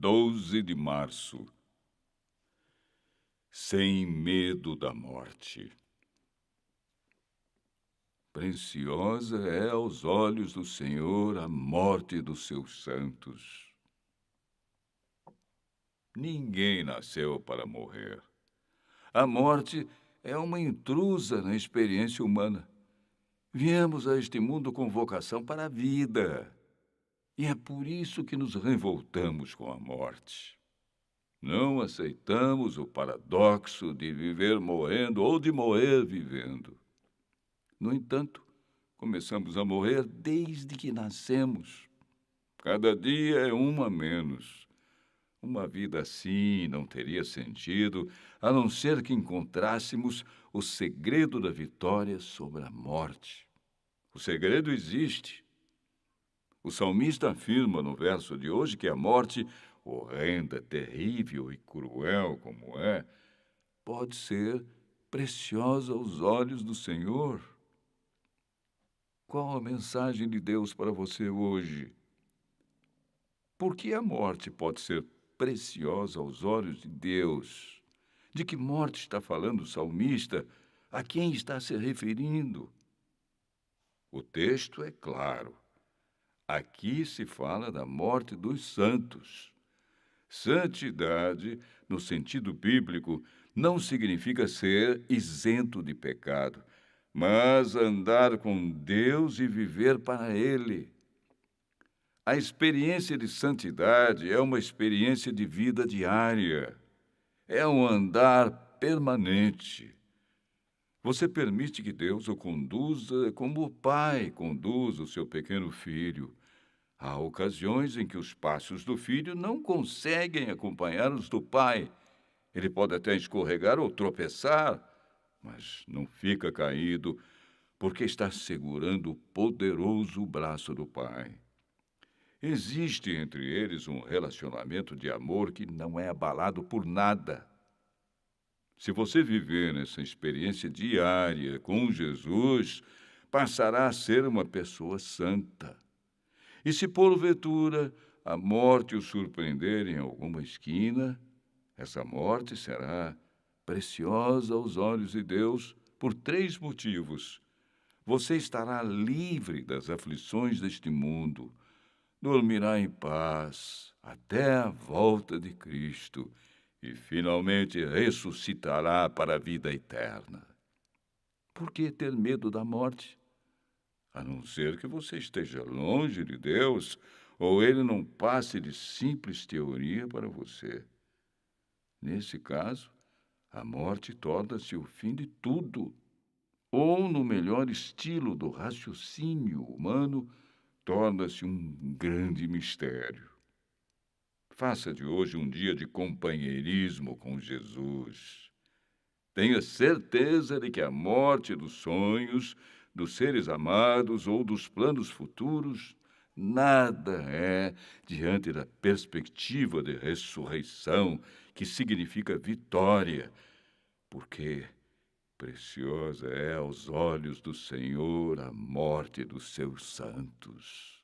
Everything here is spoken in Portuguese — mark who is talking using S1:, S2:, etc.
S1: 12 de março. Sem medo da morte. Preciosa é aos olhos do Senhor a morte dos seus santos. Ninguém nasceu para morrer. A morte é uma intrusa na experiência humana. Viemos a este mundo com vocação para a vida. E é por isso que nos revoltamos com a morte. Não aceitamos o paradoxo de viver morrendo ou de morrer vivendo. No entanto, começamos a morrer desde que nascemos. Cada dia é uma a menos. Uma vida assim não teria sentido, a não ser que encontrássemos o segredo da vitória sobre a morte. O segredo existe. O salmista afirma no verso de hoje que a morte, horrenda, terrível e cruel como é, pode ser preciosa aos olhos do Senhor. Qual a mensagem de Deus para você hoje? Por que a morte pode ser preciosa aos olhos de Deus? De que morte está falando o salmista? A quem está se referindo? O texto é claro. Aqui se fala da morte dos santos. Santidade, no sentido bíblico, não significa ser isento de pecado, mas andar com Deus e viver para Ele. A experiência de santidade é uma experiência de vida diária. É um andar permanente. Você permite que Deus o conduza como o pai conduz o seu pequeno filho. Há ocasiões em que os passos do filho não conseguem acompanhar os do pai. Ele pode até escorregar ou tropeçar, mas não fica caído, porque está segurando o poderoso braço do pai. Existe entre eles um relacionamento de amor que não é abalado por nada. Se você viver nessa experiência diária com Jesus, passará a ser uma pessoa santa. E se porventura a morte o surpreender em alguma esquina, essa morte será preciosa aos olhos de Deus por 3 motivos. Você estará livre das aflições deste mundo, dormirá em paz até a volta de Cristo e finalmente ressuscitará para a vida eterna. Por que ter medo da morte? A não ser que você esteja longe de Deus ou ele não passe de simples teoria para você. Nesse caso, a morte torna-se o fim de tudo. Ou, no melhor estilo do raciocínio humano, torna-se um grande mistério. Faça de hoje um dia de companheirismo com Jesus. Tenha certeza de que a morte dos sonhos, dos seres amados ou dos planos futuros, nada é diante da perspectiva de ressurreição, que significa vitória, porque preciosa é aos olhos do Senhor a morte dos seus santos.